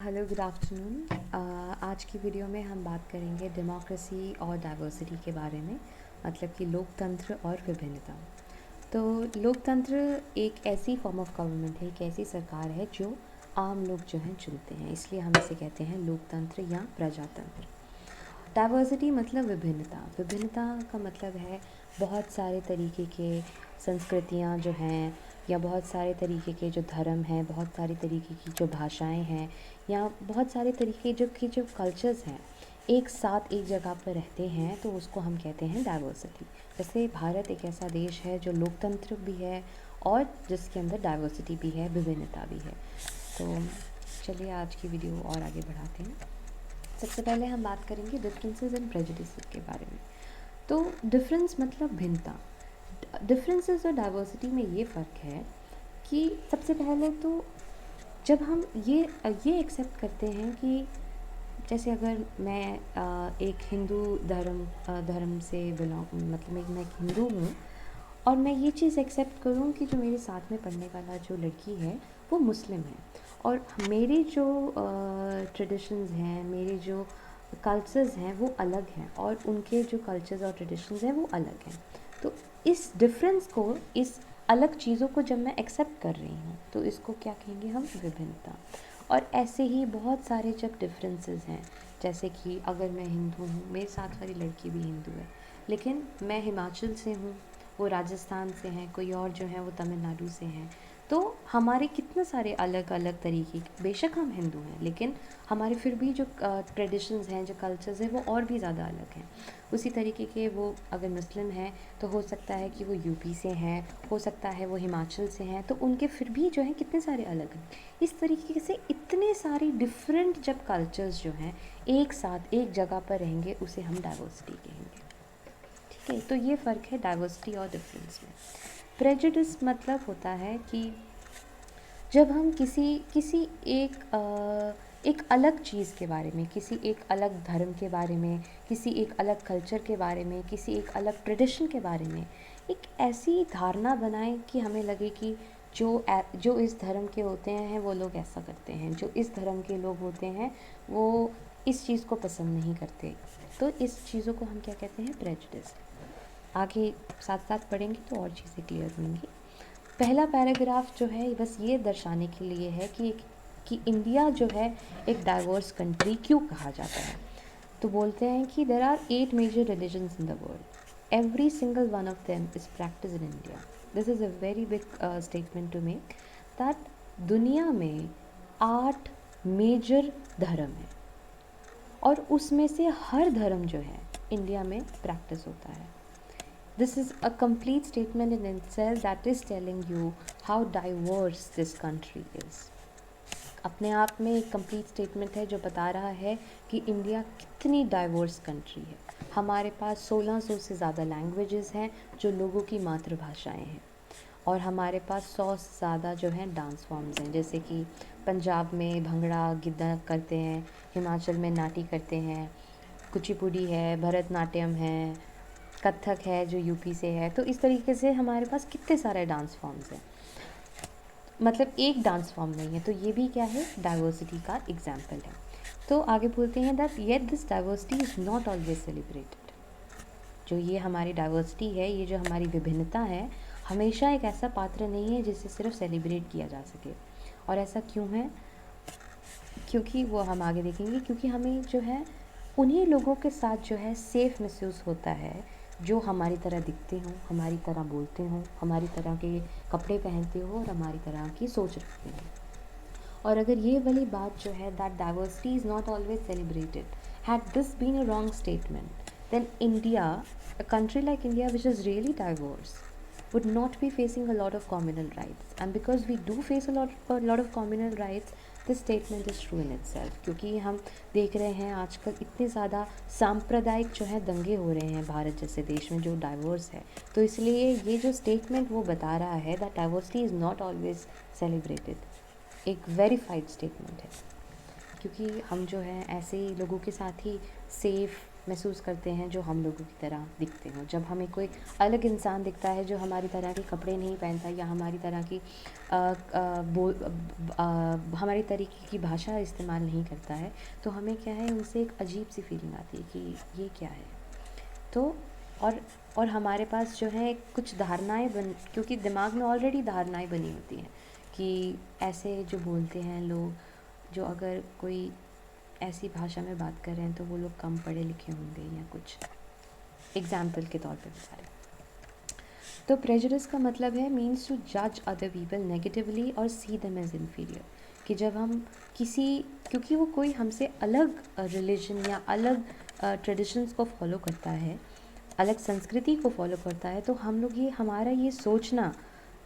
Hello, good afternoon. आज की video में हम बात करेंगे डेमोक्रेसी और डाइवर्सिटी के बारे में, मतलब कि लोकतंत्र और विभिन्नता। तो लोकतंत्र एक ऐसी फॉर्म ऑफ गवर्नमेंट है, एक ऐसी सरकार है जो आम लोग जो हैं चुनते हैं, इसलिए हम इसे कहते हैं लोकतंत्र या प्रजातंत्र। डाइवर्सिटी मतलब विभिन्नता। विभिन्नता का मतलब है बहुत सारे तरीके के संस्कृतियाँ जो हैं, या बहुत सारे तरीके के जो धर्म हैं, बहुत सारे तरीके की जो भाषाएं हैं, या बहुत सारे तरीके जो कल्चर्स हैं, एक साथ एक जगह पर रहते हैं, तो उसको हम कहते हैं डाइवर्सिटी। जैसे भारत एक ऐसा देश है जो लोकतंत्र भी है और जिसके अंदर डाइवर्सिटी भी है, विभिन्नता भी है। तो चलिए आज की वीडियो और आगे बढ़ाते हैं। सबसे पहले हम बात करेंगे डिफरेंसेस एंड प्रेजुडिसेस के बारे में। तो डिफरेंस मतलब भिन्नता। डिफरेंसेस और डाइवर्सिटी में ये फ़र्क है कि सबसे पहले तो जब हम ये एक्सेप्ट करते हैं कि जैसे अगर मैं एक हिंदू धर्म से बिलोंग, मतलब मैं एक हिंदू हूँ, और मैं ये चीज़ एक्सेप्ट करूँ कि जो मेरे साथ में पढ़ने वाला जो लड़की है वो मुस्लिम है, और मेरी जो ट्रेडिशंस हैं, मेरे जो कल्चर्स हैं वो अलग हैं, और उनके जो कल्चर्स और ट्रेडिशंस हैं वो अलग हैं। तो इस डिफरेंस को, इस अलग चीज़ों को जब मैं एक्सेप्ट कर रही हूँ, तो इसको क्या कहेंगे हम? विभिन्नता। और ऐसे ही बहुत सारे जब डिफरेंसेस हैं, जैसे कि अगर मैं हिंदू हूँ, मेरे साथ वाली लड़की भी हिंदू है, लेकिन मैं हिमाचल से हूँ, वो राजस्थान से हैं, कोई और जो है वो तमिलनाडु से हैं, तो हमारे कितने सारे अलग अलग तरीके के, बेशक हम हिंदू हैं, लेकिन हमारे फिर भी जो ट्रेडिशंस हैं, जो कल्चर्स हैं, वो और भी ज़्यादा अलग हैं। उसी तरीके के वो अगर मुस्लिम हैं तो हो सकता है कि वो यूपी से हैं, हो सकता है वो हिमाचल से हैं, तो उनके फिर भी जो हैं कितने सारे अलग हैं। इस तरीके से इतने सारे डिफरेंट जब कल्चर्स जो हैं एक साथ एक जगह पर रहेंगे, उसे हम डाइवर्सिटी कहेंगे। ठीक है, तो ये फ़र्क है डाइवर्सिटी और डिफरेंस में। प्रेजुडिस मतलब होता है कि जब हम किसी किसी एक अलग चीज़ के बारे में, किसी एक अलग धर्म के बारे में, किसी एक अलग कल्चर के बारे में, किसी एक अलग ट्रेडिशन के बारे में एक ऐसी धारणा बनाएं कि हमें लगे कि जो इस धर्म के होते हैं वो लोग ऐसा करते हैं, जो इस धर्म के लोग होते हैं वो इस चीज़ को पसंद नहीं करते, तो इस चीज़ों को हम क्या कहते हैं? प्रेजुडिस। आगे साथ साथ पढ़ेंगे तो और चीज़ें क्लियर होंगी। पहला पैराग्राफ जो है बस ये दर्शाने के लिए है कि इंडिया जो है एक डाइवर्स कंट्री क्यों कहा जाता है। तो बोलते हैं कि there are 8 major religions in the world, every single one of them is practice in India. This is a very big statement to make, that दुनिया में 8 मेजर धर्म है, और उसमें से हर धर्म जो है इंडिया में प्रैक्टिस होता है। This is a complete statement in itself that is telling you how diverse this country is. अपने आप में एक कंप्लीट स्टेटमेंट है जो बता रहा है कि इंडिया कितनी डाइवर्स कंट्री है। हमारे पास 1600 से ज़्यादा लैंग्वेजेस हैं जो लोगों की मातृभाषाएं हैं, और हमारे पास 100 से ज़्यादा जो हैं डांस फॉर्म्स हैं, जैसे कि पंजाब में भंगड़ा गिद्दा करते हैं, हिमाचल में नाटी करते हैं, कुचिपुड़ी है, भरतनाट्यम है, कथक है जो यूपी से है। तो इस तरीके से हमारे पास कितने सारे डांस फॉर्म्स हैं, मतलब एक डांस फॉर्म नहीं है, तो ये भी क्या है? डाइवर्सिटी का एग्जाम्पल है। तो आगे बोलते हैं that yet this diversity is not always celebrated. जो ये हमारी डाइवर्सिटी है, ये जो हमारी विभिन्नता है, हमेशा एक ऐसा पात्र नहीं है जिसे सिर्फ सेलिब्रेट किया जा सके। और ऐसा क्यों है? क्योंकि वो हम आगे देखेंगे, क्योंकि हमें जो है उन्हीं लोगों के साथ जो है सेफ़ महसूस होता है जो हमारी तरह दिखते हों, हमारी तरह बोलते हों, हमारी तरह के कपड़े पहनते हो, और हमारी तरह की सोच रखते हैं। और अगर ये वाली बात जो है that diversity is not always celebrated, had this been a wrong statement, then India, a country like India which is really diverse, would not be facing a lot of communal rights. And because we do face a lot of communal rights, this statement is true in itself. क्योंकि हम देख रहे हैं आजकल इतने ज़्यादा सांप्रदायिक जो है दंगे हो रहे हैं भारत जैसे देश में जो डाइवर्स है, तो इसलिए ये जो स्टेटमेंट वो बता रहा है that diversity is not always celebrated, एक वेरीफाइड स्टेटमेंट है। क्योंकि हम जो है ऐसे लोगों के साथ ही सेफ़ महसूस करते हैं जो हम लोगों की तरह दिखते हों। जब हमें कोई अलग इंसान दिखता है जो हमारी तरह के कपड़े नहीं पहनता या हमारी तरह की हमारी तरीके की भाषा इस्तेमाल नहीं करता है, तो हमें क्या है, उनसे एक अजीब सी फीलिंग आती है कि ये क्या है। तो और और हमारे पास जो है कुछ धारणाएं क्योंकि दिमाग में ऑलरेडी धारणाएं बनी होती हैं कि ऐसे जो बोलते हैं लोग, जो अगर कोई ऐसी भाषा में बात कर रहे हैं तो वो लोग कम पढ़े लिखे होंगे या कुछ, एग्जाम्पल के तौर पे बता रहे हैं। तो प्रेजुडिस का मतलब है मीन्स टू जज अदर पीपल नेगेटिवली और सी देम एज इन्फीरियर। कि जब हम किसी, क्योंकि वो कोई हमसे अलग रिलीजन या अलग ट्रेडिशंस को फॉलो करता है, अलग संस्कृति को फॉलो करता है, तो हम लोग ये, हमारा ये सोचना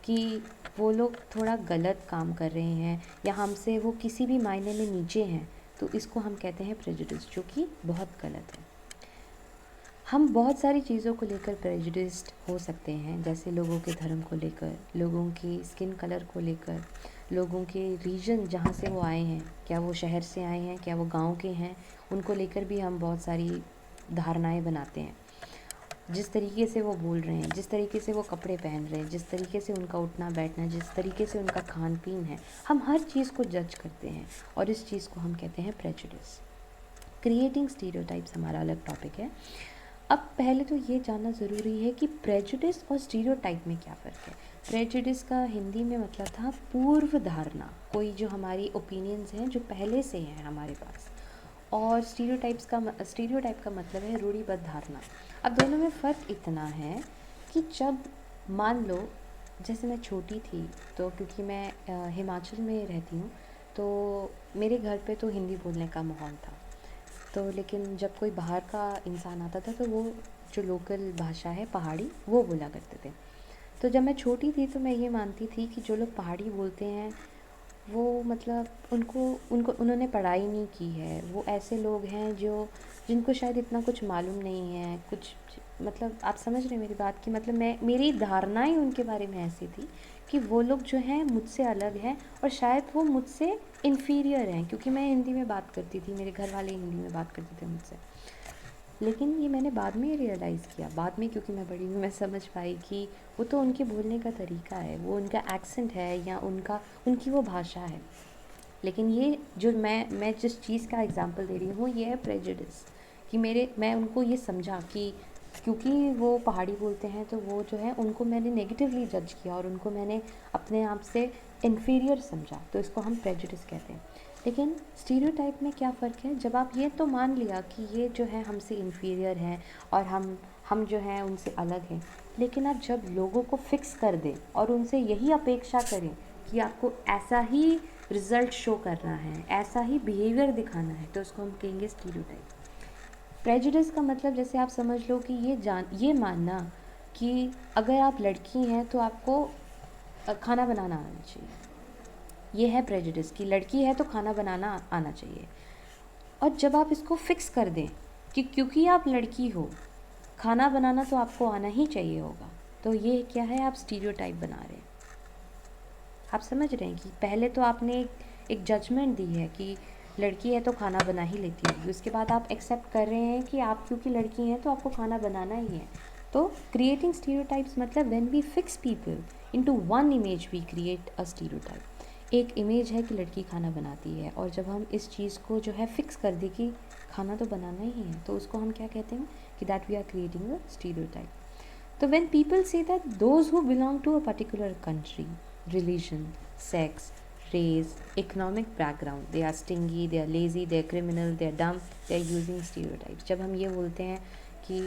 कि वो लोग थोड़ा गलत काम कर रहे हैं या हमसे वो किसी भी मायने में नीचे हैं, तो इसको हम कहते हैं प्रेजुडिस, जो कि बहुत गलत है। हम बहुत सारी चीज़ों को लेकर प्रेजुडिस्ड हो सकते हैं, जैसे लोगों के धर्म को लेकर, लोगों की स्किन कलर को लेकर, लोगों के रीजन जहाँ से वो आए हैं, क्या वो शहर से आए हैं, क्या वो गांव के हैं, उनको लेकर भी हम बहुत सारी धारणाएं बनाते हैं। जिस तरीके से वो बोल रहे हैं, जिस तरीके से वो कपड़े पहन रहे हैं, जिस तरीके से उनका उठना बैठना, जिस तरीके से उनका खान पीन है, हम हर चीज़ को जज करते हैं और इस चीज़ को हम कहते हैं प्रेजुडिस। क्रिएटिंग स्टीरियोटाइप्स हमारा अलग टॉपिक है। अब पहले तो ये जानना ज़रूरी है कि प्रेजुडिस और स्टीरियोटाइप में क्या फ़र्क है। प्रेजुडिस का हिंदी में मतलब था पूर्व धारणा, कोई जो हमारी ओपिनियंस हैं जो पहले से हैं हमारे पास, और स्टीरियोटाइप का मतलब है रूढ़िबद्ध धारणा। अब दोनों में फ़र्क इतना है कि जब मान लो, जैसे मैं छोटी थी, तो क्योंकि मैं हिमाचल में रहती हूँ, तो मेरे घर पे तो हिंदी बोलने का माहौल था। तो लेकिन जब कोई बाहर का इंसान आता था तो वो जो लोकल भाषा है पहाड़ी, वो बोला करते थे। तो जब मैं छोटी थी तो मैं ये मानती थी कि जो लोग पहाड़ी बोलते हैं वो मतलब उनको उनको उन्होंने पढ़ाई नहीं की है, वो ऐसे लोग हैं जो जिनको शायद इतना कुछ मालूम नहीं है, कुछ मतलब आप समझ रहे हैं मेरी बात की, मतलब मेरी धारणाएं उनके बारे में ऐसी थी कि वो लोग जो हैं मुझसे अलग हैं और शायद वो मुझसे इन्फीरियर हैं, क्योंकि मैं हिंदी में बात करती थी, मेरे घर वाले हिंदी में बात करते थे मुझसे। लेकिन ये मैंने बाद में रियलाइज़ किया, बाद में क्योंकि मैं बड़ी हुई, मैं समझ पाई कि वो तो उनके बोलने का तरीका है, वो उनका एक्सेंट है या उनकी वो भाषा है। लेकिन ये जो मैं जिस चीज़ का एग्जांपल दे रही हूँ ये है प्रेजुडिस, कि मैं उनको ये समझा कि क्योंकि वो पहाड़ी बोलते हैं तो वो जो है उनको मैंने नेगेटिवली जज किया और उनको मैंने अपने आप से इन्फीरियर समझा, तो इसको हम प्रेजुडिस कहते हैं। लेकिन स्टीरियोटाइप में क्या फ़र्क है, जब आप ये तो मान लिया कि ये जो है हमसे इन्फीरियर हैं और हम जो हैं उनसे अलग हैं, लेकिन आप जब लोगों को फिक्स कर दें और उनसे यही अपेक्षा करें कि आपको ऐसा ही रिज़ल्ट शो करना है, ऐसा ही बिहेवियर दिखाना है, तो उसको हम कहेंगे स्टीरियोटाइप। प्रेजुडिस का मतलब जैसे आप समझ लो कि ये मानना कि अगर आप लड़की हैं तो आपको खाना बनाना आना चाहिए, ये है प्रेजुडिस, कि लड़की है तो खाना बनाना आना चाहिए। और जब आप इसको फिक्स कर दें कि क्योंकि आप लड़की हो, खाना बनाना तो आपको आना ही चाहिए होगा, तो ये क्या है, आप स्टीरियोटाइप बना रहे हैं। आप समझ रहे हैं कि पहले तो आपने एक जजमेंट दी है कि लड़की है तो खाना बना ही लेती होगी, उसके बाद आप एक्सेप्ट कर रहे हैं कि आप क्योंकि लड़की हैं तो आपको खाना बनाना ही है। तो क्रिएटिंग स्टीरियोटाइप्स मतलब when we fix people into one image we create a stereotype. एक इमेज है कि लड़की खाना बनाती है, और जब हम इस चीज़ को जो है फिक्स कर दे कि खाना तो बनाना ही है, तो उसको हम क्या कहते हैं कि that we are creating a stereotype. तो when people say that those who belong to a particular country, religion, sex, race, economic background, they are stingy, they are lazy, they are criminal, they are dumb, they are using stereotypes। जब हम ये बोलते हैं कि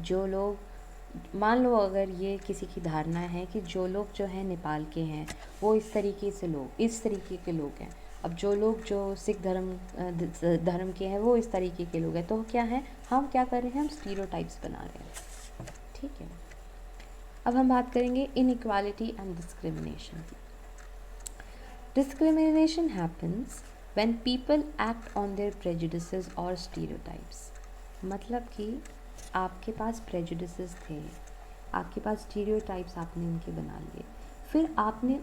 जो लोग, मान लो अगर ये किसी की धारणा है कि जो लोग जो हैं नेपाल के हैं वो इस तरीके के लोग हैं, अब जो लोग जो सिख धर्म के हैं वो इस तरीके के लोग हैं, तो क्या है, हम क्या कर रहे हैं, हम स्टीरियोटाइप्स बना रहे हैं। ठीक है, अब हम बात करेंगे इनइक्वालिटी एंड डिस्क्रिमिनेशन की। Discrimination happens when people act on their prejudices और स्टीरियोटाइप्स। मतलब कि आपके पास प्रेजुडिसेस थे, आपके पास स्टीरियोटाइप्स आपने उनके बना लिए, फिर आपने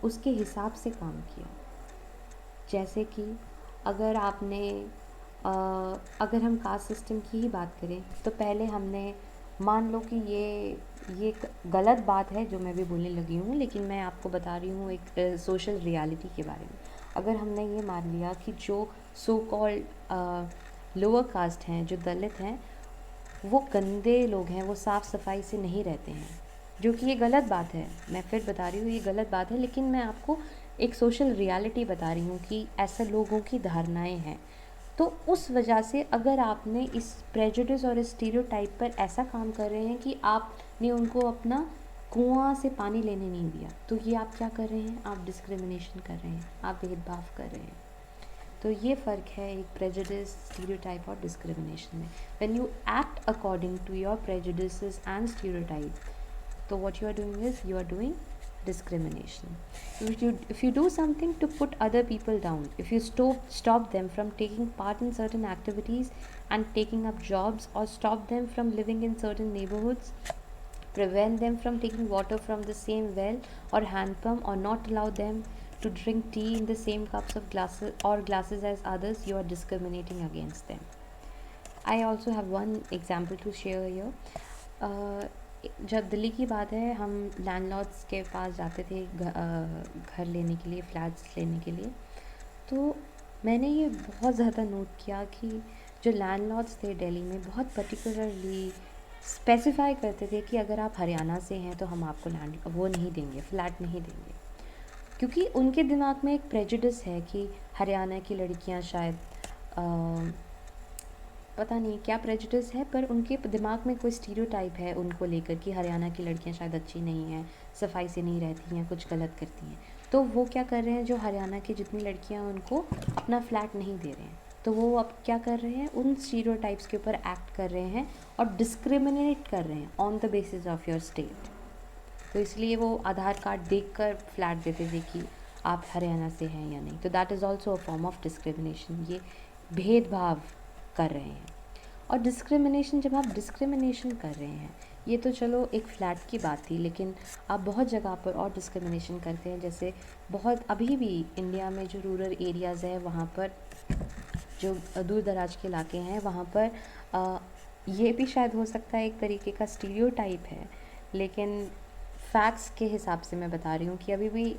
उसके हिसाब से काम किया। जैसे कि अगर आपने अगर हम कास्ट सिस्टम की ही बात करें तो पहले हमने मान लो कि ये एक गलत बात है जो मैं भी बोलने लगी हूँ, लेकिन मैं आपको बता रही हूँ एक सोशल रियलिटी के बारे में। अगर हमने ये मान लिया कि जो सो कॉल्ड लोअर कास्ट हैं, जो दलित हैं, वो गंदे लोग हैं, वो साफ़ सफाई से नहीं रहते हैं, जो कि ये गलत बात है। मैं फिर बता रही हूँ ये गलत बात है, लेकिन मैं आपको एक सोशल रियलिटी बता रही हूँ कि ऐसे लोगों की धारणाएं हैं। तो उस वजह से अगर आपने इस प्रेजुडिस और इस स्टीरियोटाइप पर ऐसा काम कर रहे हैं कि आपने उनको अपना कुआं से पानी लेने नहीं दिया, तो ये आप क्या कर रहे हैं? आप डिस्क्रिमिनेशन कर रहे हैं, आप भेदभाव कर रहे हैं। तो ये फ़र्क है एक प्रेजुडिस, स्टीरियोटाइप और डिस्क्रिमिनेशन में। When you act according to your prejudices and stereotype, so what you are doing is you are doing discrimination. If you do something to put other people down, if you stop them from taking part in certain activities and taking up jobs, or stop them from living in certain neighborhoods, prevent them from taking water from the same well or hand pump, or not allow them to drink tea in the same cups of glasses as others, you are discriminating against them. I also have one example to share here. जब दिल्ली की बात है, हम landlords के पास जाते थे घर लेने के लिए, फ्लैट्स लेने के लिए, तो मैंने ये बहुत ज़्यादा नोट किया कि जो लैंडलॉर्ड्स थे दिल्ली में, बहुत पर्टिकुलरली स्पेसिफाई करते थे कि अगर आप हरियाणा से हैं तो हम आपको लैंड वो नहीं देंगे, फ्लैट नहीं देंगे, क्योंकि उनके दिमाग में एक प्रेजुडिस है कि हरियाणा की लड़कियां शायद पता नहीं क्या प्रेजुडिस है, पर उनके दिमाग में कोई स्टीरियोटाइप है उनको लेकर कि हरियाणा की लड़कियां शायद अच्छी नहीं हैं, सफाई से नहीं रहती हैं, कुछ गलत करती हैं। तो वो क्या कर रहे हैं, जो हरियाणा की जितनी लड़कियां उनको अपना फ्लैट नहीं दे रहे हैं, तो वो अब क्या कर रहे हैं, उन स्टीरियोटाइप्स के ऊपर एक्ट कर रहे हैं और डिस्क्रिमिनेट कर रहे हैं on the basis of your state. तो इसलिए वो आधार कार्ड देखकर फ्लैट देते थे कि आप हरियाणा से हैं या नहीं। तो that is also a form of discrimination. ये भेदभाव कर रहे हैं। और डिस्क्रिमिनेशन, जब आप डिस्क्रिमिनेशन कर रहे हैं, ये तो चलो एक फ़्लैट की बात थी, लेकिन आप बहुत जगह पर और डिस्क्रिमिनेशन करते हैं। जैसे बहुत अभी भी इंडिया में जो रूरल एरियाज़ है, वहाँ पर जो दूर दराज के इलाके हैं, वहाँ पर ये भी शायद हो सकता है एक तरीके का स्टीरियोटाइप है, लेकिन फैक्ट्स के हिसाब से मैं बता रही हूँ कि अभी भी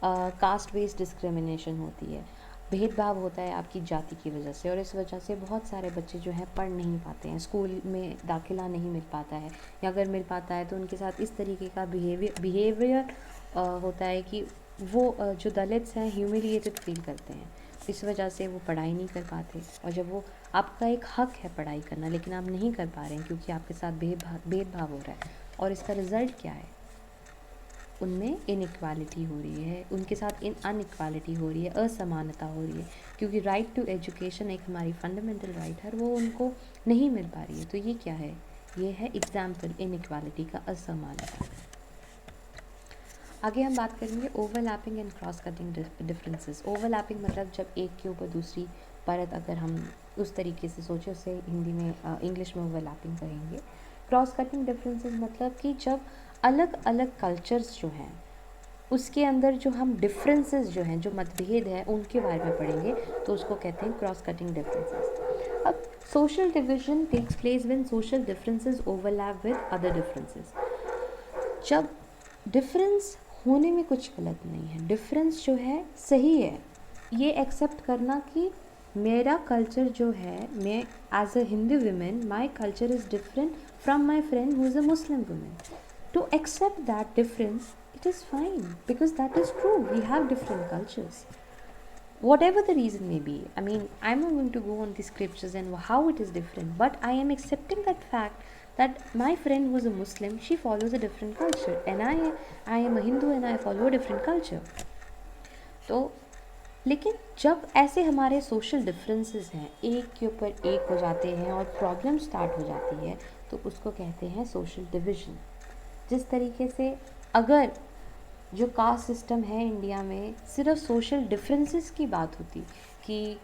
कास्ट बेस्ड डिस्क्रिमिनेशन होती है, भेदभाव होता है आपकी जाति की वजह से, और इस वजह से बहुत सारे बच्चे जो हैं पढ़ नहीं पाते हैं, स्कूल में दाखिला नहीं मिल पाता है, या अगर मिल पाता है तो उनके साथ इस तरीके का बिहेवियर होता है कि वो जो दलित्स हैं ह्यूमिलिएटेड फील करते हैं, इस वजह से वो पढ़ाई नहीं कर पाते। और जब वो, आपका एक हक है पढ़ाई करना, लेकिन आप नहीं कर पा रहे हैं क्योंकि आपके साथ भेदभाव हो रहा है, और इसका रिज़ल्ट क्या है, उनमें इनइक्वालिटी हो रही है, उनके साथ अनइक्वालिटी हो रही है, असमानता हो रही है, क्योंकि राइट टू एजुकेशन एक हमारी फंडामेंटल राइट है, वो उनको नहीं मिल पा रही है। तो ये क्या है, ये है एग्जाम्पल इनइक्वालिटी का, असमानता। आगे हम बात करेंगे overlapping and cross cutting differences. Overlapping मतलब जब एक के ऊपर दूसरी परत, अगर हम उस तरीके से सोचें, उसे हिंदी में इंग्लिश में ओवरलैपिंग कहेंगे। क्रॉस कटिंग डिफरेंसेस मतलब कि जब अलग अलग कल्चर्स जो हैं उसके अंदर जो हम डिफरेंसेस जो हैं, जो मतभेद हैं, उनके बारे में पढ़ेंगे, तो उसको कहते हैं क्रॉस कटिंग डिफरेंसेस। अब social division takes place when social differences overlap with other differences. जब डिफरेंस होने में कुछ गलत नहीं है, डिफरेंस जो है सही है, ये एक्सेप्ट करना कि मेरा कल्चर जो है, मैं as a Hindu women, my culture is different from my friend who is a Muslim women. To accept that difference, it is fine, because that is true, we have different cultures, whatever the reason may be. I mean, I'm not going to go on the scriptures and how it is different, but I am accepting that fact that my friend was a Muslim, she follows a different culture, and I am a Hindu and I follow a different culture. तो लेकिन जब ऐसे हमारे social differences हैं, एक के ऊपर एक हो जाते हैं और प्रॉब्लम स्टार्ट हो जाती है, तो उसको कहते हैं सोशल डिविजन। जिस तरीके से अगर जो कास्ट सिस्टम है इंडिया में, सिर्फ सोशल डिफरेंसेस की बात होती कि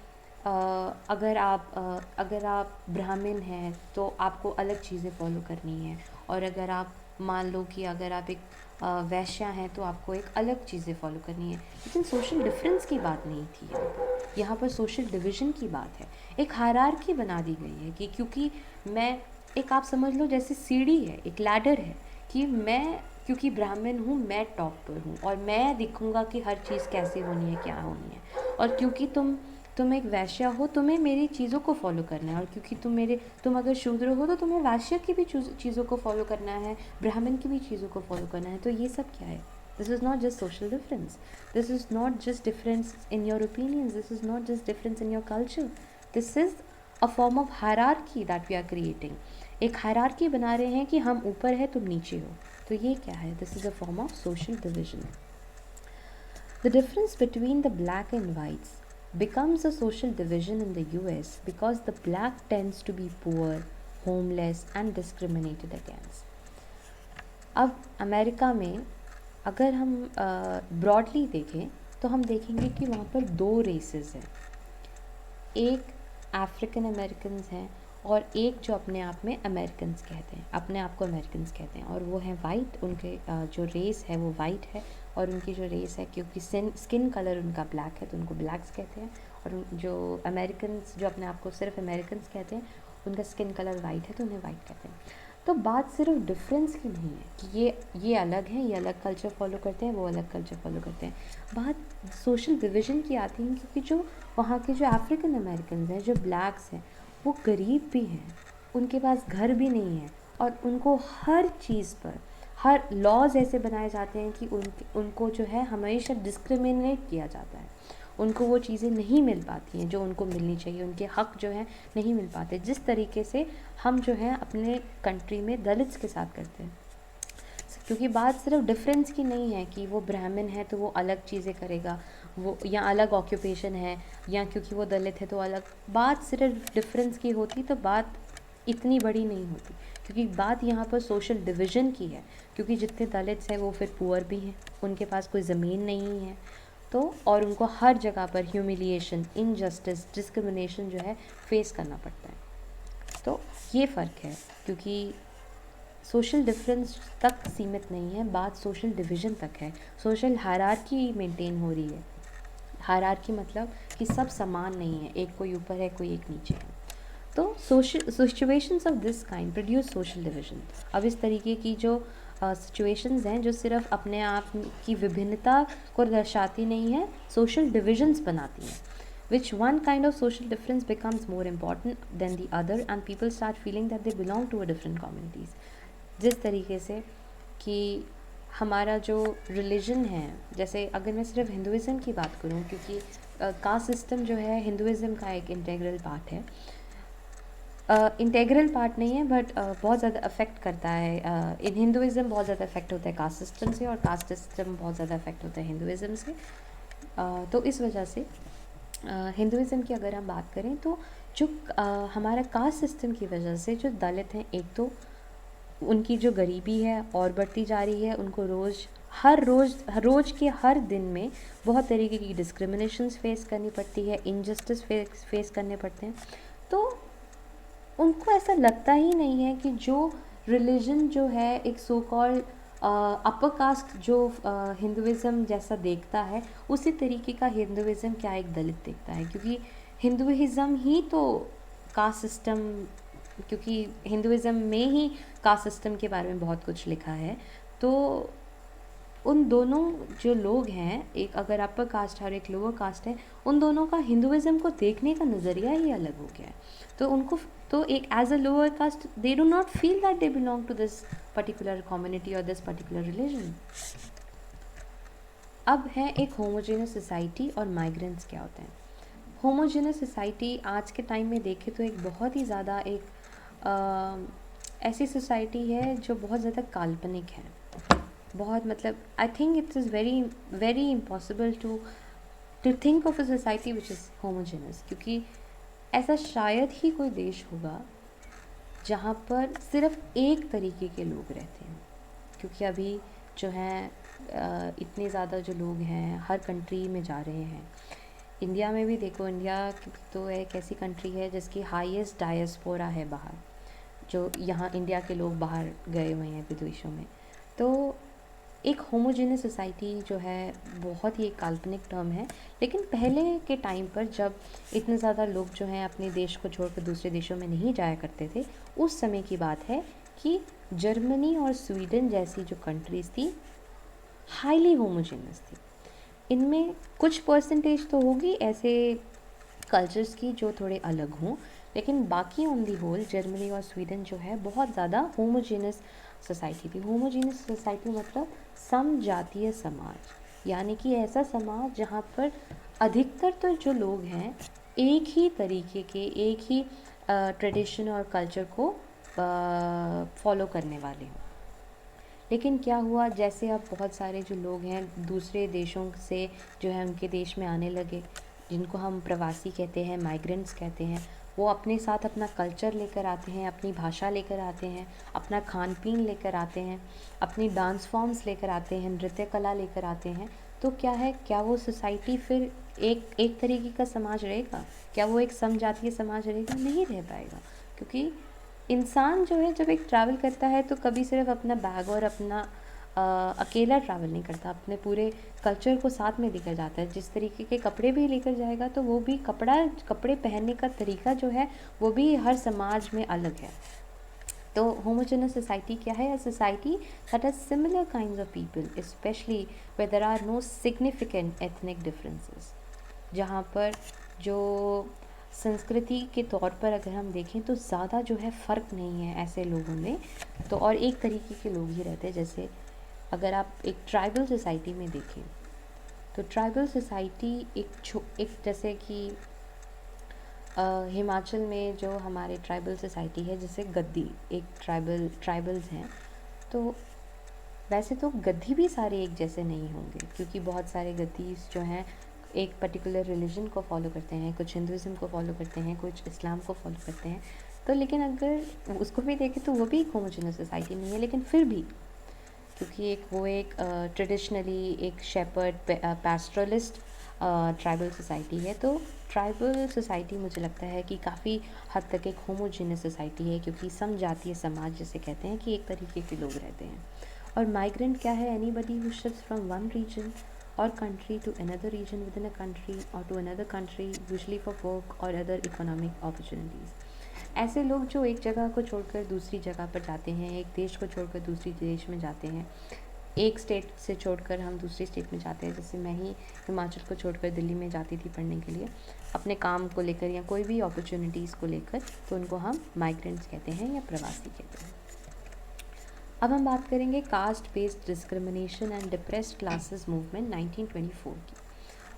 अगर आप ब्राह्मण हैं तो आपको अलग चीज़ें फॉलो करनी है, और अगर आप मान लो कि अगर आप एक वैश्या हैं तो आपको एक अलग चीज़ें फॉलो करनी है, लेकिन सोशल डिफरेंस की बात नहीं थी यहाँ पर। यहाँ पर सोशल डिवीज़न की बात है, एक हायरार्की बना दी गई है कि क्योंकि मैं एक, आप समझ लो जैसे सीढ़ी है, एक लैडर है कि मैं क्योंकि ब्राह्मण हूँ मैं टॉप पर हूँ और मैं दिखूँगा कि हर चीज़ कैसी होनी है, क्या होनी है। और क्योंकि तुम एक वैश्य हो, तुम्हें मेरी चीज़ों को फॉलो करना है, और क्योंकि तुम अगर शूद्र हो तो तुम्हें वैश्य की भी चीज़ों को फॉलो करना है, ब्राह्मण की भी चीज़ों को फॉलो करना है। तो ये सब क्या है? This is not just social difference, this is not just difference in your opinions, this is not just difference in your culture, this is a form of hierarchy that we are creating. एक hierarchy बना रहे हैं कि हम ऊपर है तुम नीचे हो। तो ये क्या है? This is a form of social division. The difference between the black and whites becomes a social division in the US because the black tends to be poor, homeless, and discriminated against. अब America में अगर हम broadly देखें तो हम देखेंगे कि वहाँ पर दो रेसेस हैं, एक अफ्रीकन अमेरिकन्स हैं और एक जो अपने आप में अमेरिकन्स कहते हैं, अपने आप को अमेरिकन्स कहते हैं, और वो हैं वाइट। उनके जो रेस है वो वाइट है, और उनकी जो रेस है क्योंकि स्किन कलर उनका ब्लैक है तो उनको ब्लैक्स कहते हैं, और जो अमेरिकन्स जो अपने आप को सिर्फ अमेरिकन्स कहते हैं उनका स्किन कलर वाइट है तो उन्हें वाइट कहते हैं। तो बात सिर्फ डिफरेंस की नहीं है कि ये अलग हैं, ये अलग कल्चर फॉलो करते हैं, वो अलग कल्चर फॉलो करते हैं। बात सोशल डिवीज़न की आती है क्योंकि जो वहाँ के जो अफ्रीकन अमेरिकन्स हैं, जो ब्लैक्स हैं, वो गरीब भी हैं, उनके पास घर भी नहीं है, और उनको हर चीज़ पर हर लॉज ऐसे बनाए जाते हैं कि उनको जो है हमेशा डिस्क्रिमिनेट किया जाता है, उनको वो चीज़ें नहीं मिल पाती हैं जो उनको मिलनी चाहिए, उनके हक जो हैं नहीं मिल पाते, जिस तरीके से हम जो है अपने कंट्री में दलित्स के साथ करते हैं। क्योंकि बात सिर्फ डिफरेंस की नहीं है कि वो ब्राह्मण है तो वो अलग चीज़ें करेगा, वो या अलग ऑक्यूपेशन है, या क्योंकि वो दलित है तो अलग। बात सिर्फ डिफरेंस की होती तो बात इतनी बड़ी नहीं होती, क्योंकि बात यहाँ पर सोशल डिवीज़न की है। क्योंकि जितने दलित्स हैं वो फिर पुअर भी हैं, उनके पास कोई ज़मीन नहीं है, तो और उनको हर जगह पर ह्यूमिलिएशन, इनजस्टिस, डिस्क्रिमिनेशन जो है फेस करना पड़ता है। तो ये फ़र्क है, क्योंकि सोशल डिफरेंस तक सीमित नहीं है, बात सोशल डिवीज़न तक है, सोशल हायरार्की मेंटेन हो रही है। हायरार्की मतलब कि सब समान नहीं है, एक कोई ऊपर है कोई एक नीचे है। तो social situations of this kind produce social division. अब इस तरीके की जो सिचुएशंस हैं जो सिर्फ अपने आप की विभिन्नता को दर्शाती नहीं है, सोशल डिविजन्स बनाती हैं, which one kind of social difference becomes more important than the other and people start feeling that they belong to a different communities। जिस तरीके से कि हमारा जो रिलीजन है, जैसे अगर मैं सिर्फ हिंदुज़म की बात करूं, क्योंकि कास्ट सिस्टम जो है हिंदुज़म का एक इंटेग्रल पार्ट है, इंटेग्रल पार्ट नहीं है बट बहुत ज़्यादा अफेक्ट करता है। इन हिंदुज़म बहुत ज़्यादा अफेक्ट होता है कास्ट सिस्टम से, और कास्ट सिस्टम बहुत ज़्यादा अफेक्ट होता है हिंदुज़म से। तो इस वजह से हिंदुज़म की अगर हम बात करें तो जो हमारा कास्ट सिस्टम की वजह से जो दलित हैं, एक तो उनकी जो गरीबी है और बढ़ती जा रही है, उनको हर रोज़ के हर दिन में बहुत तरीके की डिस्क्रिमिनेशंस फेस करनी पड़ती है, इनजस्टिस फेस करने पड़ते हैं। तो उनको ऐसा लगता ही नहीं है कि जो रिलीजन जो है एक सो कॉल्ड अपर कास्ट जो हिंदुज़म जैसा देखता है, उसी तरीके का हिंदुज़म क्या एक दलित देखता है, क्योंकि हिंदुज़म ही तो कास्ट सिस्टम, क्योंकि हिंदुज़म में ही कास्ट सिस्टम के बारे में बहुत कुछ लिखा है। तो उन दोनों जो लोग हैं, एक अगर अपर कास्ट है और एक लोअर कास्ट है, उन दोनों का हिंदुज़म को देखने का नज़रिया ही अलग हो गया है। तो उनको तो एक as a lower caste they do not feel that they belong to this particular community और दिस पर्टिकुलर रिलीजन। अब है एक होमोजेनस सोसाइटी और माइग्रेंट्स क्या होते हैं। होमोजेनस सोसाइटी आज के टाइम में देखें तो एक बहुत ही ज़्यादा ऐसी सोसाइटी है जो बहुत ज़्यादा काल्पनिक है, बहुत मतलब I think it's is very very impossible to think of a society which is homogenous, क्योंकि ऐसा शायद ही कोई देश होगा जहाँ पर सिर्फ एक तरीके के लोग रहते हैं। क्योंकि अभी जो हैं इतने ज़्यादा जो लोग हैं हर कंट्री में जा रहे हैं। इंडिया में भी देखो, इंडिया तो एक ऐसी कंट्री है जिसकी हाईएस्ट डायस्पोरा है बाहर, जो यहाँ इंडिया के लोग बाहर गए हुए हैं विदेशों में। तो एक होमोजेनस सोसाइटी जो है बहुत ही एक काल्पनिक टर्म है, लेकिन पहले के टाइम पर जब इतने ज़्यादा लोग जो हैं अपने देश को छोड़कर दूसरे देशों में नहीं जाया करते थे, उस समय की बात है कि जर्मनी और स्वीडन जैसी जो कंट्रीज़ थी हाईली होमोजेनस थी। इनमें कुछ परसेंटेज तो होगी ऐसे कल्चर्स की जो थोड़े अलग हों, लेकिन बाकी ऑन दी होल जर्मनी और स्वीडन जो है बहुत ज़्यादा होमोजेनस सोसाइटी थी। होमोजेनस सोसाइटी मतलब समजातीय समाज, यानी कि ऐसा समाज जहाँ पर अधिकतर तो जो लोग हैं एक ही तरीके के, एक ही ट्रेडिशन और कल्चर को फॉलो करने वाले हों। लेकिन क्या हुआ, जैसे अब बहुत सारे जो लोग हैं दूसरे देशों से जो है उनके देश में आने लगे, जिनको हम प्रवासी कहते हैं, माइग्रेंट्स कहते हैं, वो अपने साथ अपना कल्चर लेकर आते हैं, अपनी भाषा लेकर आते हैं, अपना खान पीन लेकर आते हैं, अपनी डांस फॉर्म्स लेकर आते हैं, नृत्य कला लेकर आते हैं। तो क्या है, क्या वो सोसाइटी फिर एक तरीके का समाज रहेगा? क्या वो एक समजातीय समाज रहेगा? नहीं रह पाएगा, क्योंकि इंसान जो है जब एक ट्रैवल करता है तो कभी सिर्फ अपना बैग और अपना अकेला ट्रैवल नहीं करता, अपने पूरे कल्चर को साथ में लेकर जाता है। जिस तरीके के कपड़े भी लेकर जाएगा तो वो भी कपड़े पहनने का तरीका जो है वो भी हर समाज में अलग है। तो होमोजेनस सोसाइटी क्या है? A society that has similar kinds of people specially where there are no significant ethnic differences. जहाँ पर जो संस्कृति के तौर पर अगर हम देखें तो ज़्यादा जो है फ़र्क नहीं है ऐसे लोगों में, तो और एक तरीके के लोग ही रहते हैं। जैसे अगर आप एक ट्राइबल सोसाइटी में देखें तो ट्राइबल सोसाइटी एक जैसे कि हिमाचल में जो हमारे ट्राइबल सोसाइटी है, जैसे गद्दी एक ट्राइबल्स हैं, तो वैसे तो गद्दी भी सारे एक जैसे नहीं होंगे, क्योंकि बहुत सारे गद्दीस जो हैं एक पर्टिकुलर रिलीजन को फॉलो करते हैं, कुछ हिंदुज़म को फॉलो करते हैं, कुछ इस्लाम को फॉलो करते हैं। तो लेकिन अगर उसको भी देखें तो वो भी एक होमोजेनस सोसाइटी नहीं है, लेकिन फिर भी क्योंकि वो एक ट्रेडिशनली एक शेपर्ड पैस्ट्रलिस्ट ट्राइबल सोसाइटी है, तो ट्राइबल सोसाइटी मुझे लगता है कि काफ़ी हद तक एक होमोजेनस सोसाइटी है, क्योंकि समजातीय समाज जिसे कहते हैं कि एक तरीके के लोग रहते हैं। और माइग्रेंट क्या है? Anybody who shifts from one region or country to another region within a country or to another country usually for work or other economic opportunities। ऐसे लोग जो एक जगह को छोड़कर दूसरी जगह पर जाते हैं, एक देश को छोड़कर दूसरी देश में जाते हैं, एक स्टेट से छोड़कर हम दूसरी स्टेट में जाते हैं। जैसे मैं ही हिमाचल को छोड़कर दिल्ली में जाती थी पढ़ने के लिए अपने काम को लेकर या कोई भी अपॉर्चुनिटीज़ को लेकर, तो उनको हम माइग्रेंट्स कहते हैं या प्रवासी कहते हैं। अब हम बात करेंगे caste based discrimination and depressed classes movement 1924 की।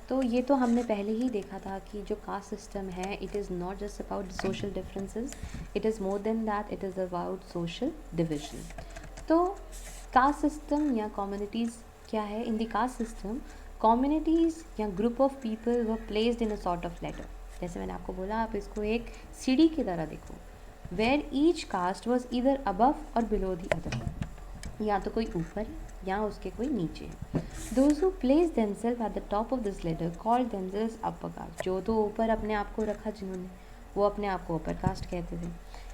तो ये तो हमने पहले ही देखा था कि जो कास्ट सिस्टम है it is not just about social differences, it is more than that, it is about social division. तो कास्ट सिस्टम या कम्युनिटीज़ क्या है? In the caste system communities या group of people were placed in a sort of ladder. जैसे मैंने आपको बोला, आप इसको एक सीढ़ी की तरह देखो, where each caste was either above और बिलो द अदर, या तो कोई ऊपर या उसके कोई नीचे है। Those who place themselves at the top of this ladder called themselves upper caste. जो तो ऊपर अपने आप को रखा जिन्होंने, वो अपने आप को अपर कास्ट कहते थे।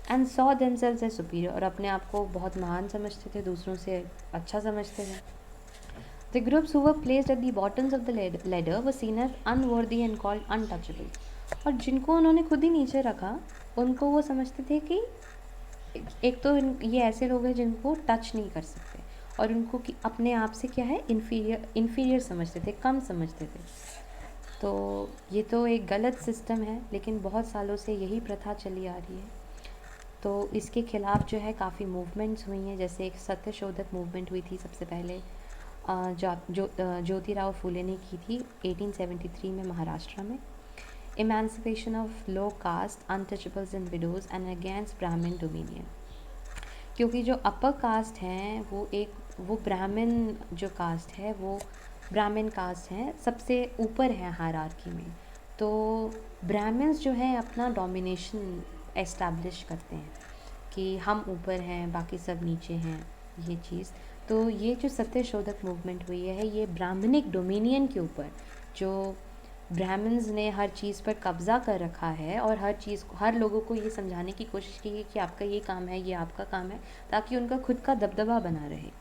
And saw themselves as superior, और अपने आप को बहुत महान समझते थे, दूसरों से अच्छा समझते थे। The groups who were placed at the bottoms of the ladder were seen as unworthy and called untouchable. और जिनको उन्होंने खुद ही नीचे रखा उनको वो समझते थे कि एक तो ये ऐसे लोग हैं जिनको टच नहीं कर सकते, और उनको कि अपने आप से क्या है, इन्फीरियर समझते थे, कम समझते थे। तो ये तो एक गलत सिस्टम है, लेकिन बहुत सालों से यही प्रथा चली आ रही है। तो इसके खिलाफ जो है काफ़ी मूवमेंट्स हुई हैं। जैसे एक सत्यशोधक मूवमेंट हुई थी सबसे पहले, ज्योतिराव फूले ने की थी 1873 में महाराष्ट्र में। Emancipation of low caste, untouchables and widows and against Brahmin dominion. क्योंकि जो अपर कास्ट हैं वो ब्राह्मण जो कास्ट है वो ब्राह्मण कास्ट हैं, सबसे ऊपर है हायरार्की में। तो ब्राह्मण्स जो है अपना डोमिनेशन एस्टैब्लिश करते हैं कि हम ऊपर हैं, बाकी सब नीचे हैं, ये चीज़। तो ये जो सत्यशोधक मूवमेंट हुई है ये ब्राह्मणिक डोमिनियन के ऊपर, जो ब्राह्मण्स ने हर चीज़ पर कब्ज़ा कर रखा है और हर लोगों को ये समझाने की कोशिश की है कि आपका ये काम है, ये आपका काम है, ताकि उनका खुद का दबदबा बना रहे।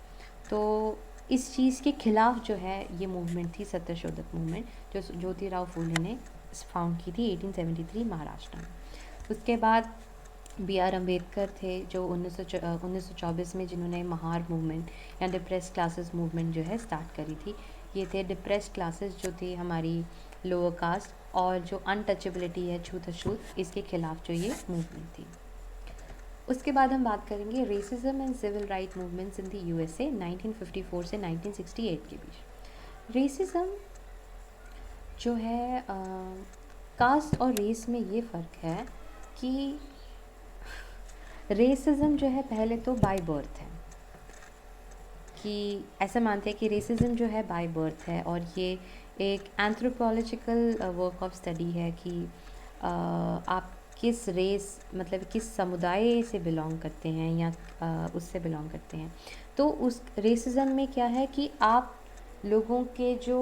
तो इस चीज़ के खिलाफ जो है ये मूवमेंट थी सत्यशोधक मूवमेंट, जो ज्योतिराव फूले ने फाउंड की थी 1873 महाराष्ट्र में। उसके बाद बी आर अम्बेडकर थे जो 1924 में, जिन्होंने महार मूवमेंट या डिप्रेस क्लासेस मूवमेंट जो है स्टार्ट करी थी। ये थे डिप्रेस क्लासेस जो थी हमारी लोअर कास्ट, और जो अनटचेबिलिटी है, छूत-अछूत, इसके खिलाफ जो ये मूवमेंट थी। उसके बाद हम बात करेंगे racism and civil right movements in the USA 1954 से 1968 के बीच। रेसिज्म जो है कास्ट और रेस में ये फ़र्क है कि रेसिज्म जो है पहले तो बाय बर्थ है, कि ऐसा मानते हैं कि रेसिज्म जो है बाय बर्थ है, और ये एक एंथ्रोपोलॉजिकल वर्क ऑफ स्टडी है कि आप किस रेस, मतलब किस समुदाय से बिलोंग करते हैं या उससे बिलोंग करते हैं। तो उस रेसिज्म में क्या है कि आप लोगों के जो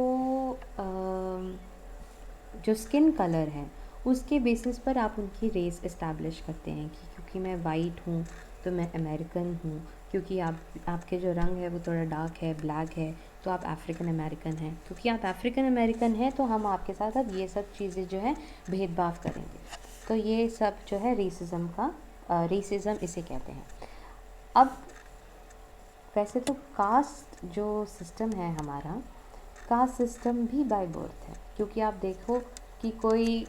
स्किन कलर है उसके बेसिस पर आप उनकी रेस इस्टेब्लिश करते हैं कि क्योंकि मैं वाइट हूँ तो मैं अमेरिकन हूँ, क्योंकि आपके जो रंग है वो थोड़ा डार्क है, ब्लैक है, तो आप अफ्रीकन अमेरिकन हैं, क्योंकि आप अफ्रीकन अमेरिकन हैं तो हम आपके साथ अब ये सब चीज़ें जो है भेदभाव करेंगे। तो ये सब जो है रेसिज्म इसे कहते हैं। अब वैसे तो कास्ट जो सिस्टम है हमारा, कास्ट सिस्टम भी बाय बर्थ है, क्योंकि आप देखो कि कोई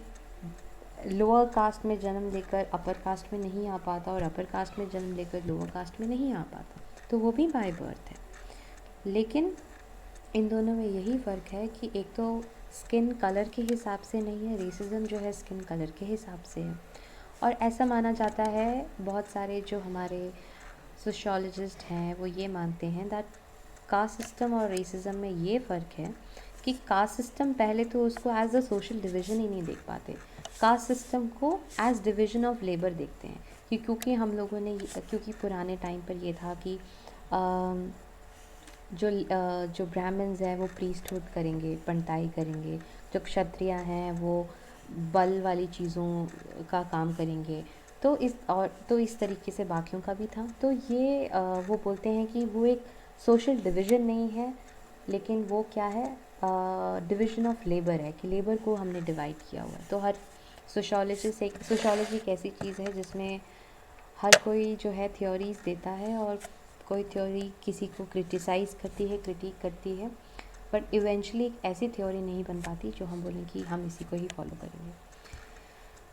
लोअर कास्ट में जन्म लेकर अपर कास्ट में नहीं आ पाता, और अपर कास्ट में जन्म लेकर लोअर कास्ट में नहीं आ पाता, तो वो भी बाय बर्थ है। लेकिन इन दोनों में यही फ़र्क है कि एक तो स्किन कलर के हिसाब से नहीं है, रेसिज्म जो है स्किन कलर के हिसाब से है। और ऐसा माना जाता है, बहुत सारे जो हमारे सोशियोलॉजिस्ट हैं वो ये मानते हैं दैट कास्ट सिस्टम और रेसिज्म में ये फ़र्क है कि कास्ट सिस्टम पहले तो उसको एज अ सोशल डिवीज़न ही नहीं देख पाते, कास्ट सिस्टम को एज डिवीज़न ऑफ लेबर देखते हैं कि क्योंकि हम लोगों ने, क्योंकि पुराने टाइम पर ये था कि जो ब्राह्मण्स हैं वो प्रीस्टहुड करेंगे, पंटाई करेंगे, जो क्षत्रिय हैं वो बल वाली चीज़ों का काम करेंगे, तो इस तरीके से बाकियों का भी था। तो ये वो बोलते हैं कि वो एक सोशल डिवीज़न नहीं है, लेकिन वो क्या है, डिवीज़न ऑफ लेबर है, कि लेबर को हमने डिवाइड किया हुआ है। तो हर सोशियोलॉजी एक ऐसी चीज़ है जिसमें हर कोई जो है थ्योरीज़ देता है, और कोई थ्योरी किसी को क्रिटिसाइज़ करती है, क्रिटिक करती है, बट इवेंचुअली एक ऐसी थ्योरी नहीं बन पाती जो हम बोलें कि हम इसी को ही फॉलो करेंगे।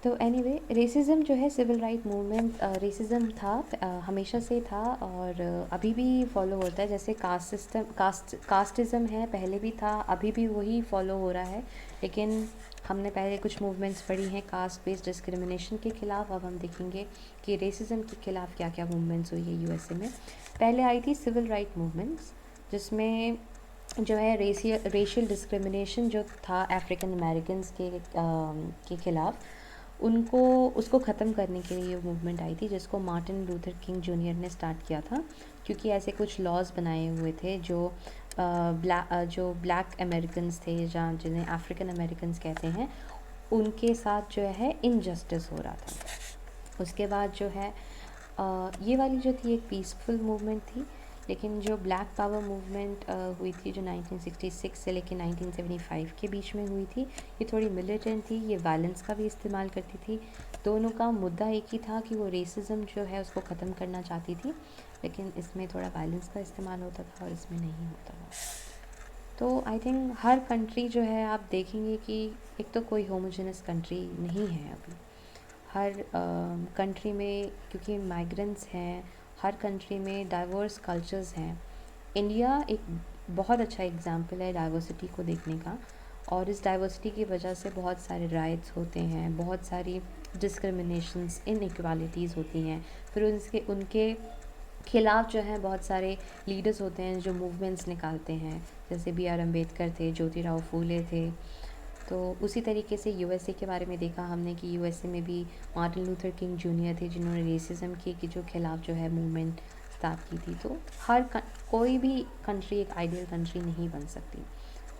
तो एनीवे, रेसिज्म जो है सिविल राइट मूवमेंट, रेसिज्म था, हमेशा से था, और अभी भी फॉलो होता है। जैसे कास्टिज़म है, पहले भी था, अभी भी वही फॉलो हो रहा है। लेकिन हमने पहले कुछ मूवमेंट्स पढ़ी हैं कास्ट बेस्ड डिस्क्रिमिनेशन के ख़िलाफ़, अब हम देखेंगे कि रेसिज्म के ख़िलाफ़ क्या क्या मूवमेंट्स हुई है यूएसए में। पहले आई थी सिविल राइट मूवमेंट्स, जिसमें जो है रेशियल डिस्क्रिमिनेशन जो था अफ्रीकन अमेरिकन्स के ख़िलाफ़, उसको ख़त्म करने के लिए ये मूवमेंट आई थी, जिसको मार्टिन लूथर किंग जूनियर ने स्टार्ट किया था। क्योंकि ऐसे कुछ लॉज बनाए हुए थे जो ब्लैक अमेरिकन्स थे, जहाँ जिन्हें अफ्रीकन अमेरिकन्स कहते हैं, उनके साथ जो है इनजस्टिस हो रहा था। उसके बाद जो है ये वाली जो थी एक पीसफुल मूवमेंट थी, लेकिन जो ब्लैक पावर मूवमेंट हुई थी जो 1966 से लेकर 1975 के बीच में हुई थी, ये थोड़ी मिलिटेंट थी, ये वायलेंस का भी इस्तेमाल करती थी। दोनों का मुद्दा एक ही था कि वो रेसिज्म जो है उसको ख़त्म करना चाहती थी, लेकिन इसमें थोड़ा वायलेंस का इस्तेमाल होता था और इसमें नहीं होता था। तो आई थिंक हर कंट्री जो है, आप देखेंगे कि एक तो कोई होमोजेनस कंट्री नहीं है अभी। हर कंट्री में, क्योंकि माइग्रेंट्स हैं, हर कंट्री में डाइवर्स कल्चर्स हैं। इंडिया एक बहुत अच्छा एग्जाम्पल है डाइवर्सिटी को देखने का, और इस डाइवर्सिटी की वजह से बहुत सारे राइट्स होते हैं, बहुत सारी डिस्क्रिमिनेशंस, इनइक्वालिटीज़ होती हैं। फिर उनके खिलाफ़ जो है बहुत सारे लीडर्स होते हैं जो मूवमेंट्स निकालते हैं, जैसे बी आर अम्बेडकर थे, ज्योतिराव फूले थे। तो उसी तरीके से यूएसए के बारे में देखा हमने कि यूएसए में भी मार्टिन लूथर किंग जूनियर थे, जिन्होंने रेसिज्म के जो खिलाफ़ जो है मूवमेंट स्टार्ट की थी। तो कोई भी कंट्री एक आइडियल कंट्री नहीं बन सकती,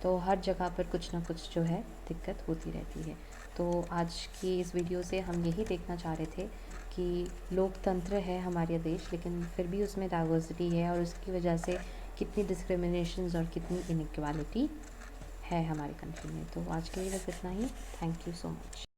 तो हर जगह पर कुछ ना कुछ जो है दिक्कत होती रहती है। तो आज की इस वीडियो से हम यही देखना चाह रहे थे कि लोकतंत्र है हमारे देश, लेकिन फिर भी उसमें डाइवर्सिटी है, और उसकी वजह से कितनी डिस्क्रिमिनेशंस और कितनी इनइक्वालिटी है हमारी कंट्री में। तो आज के लिए बस इतना ही। Thank you so much.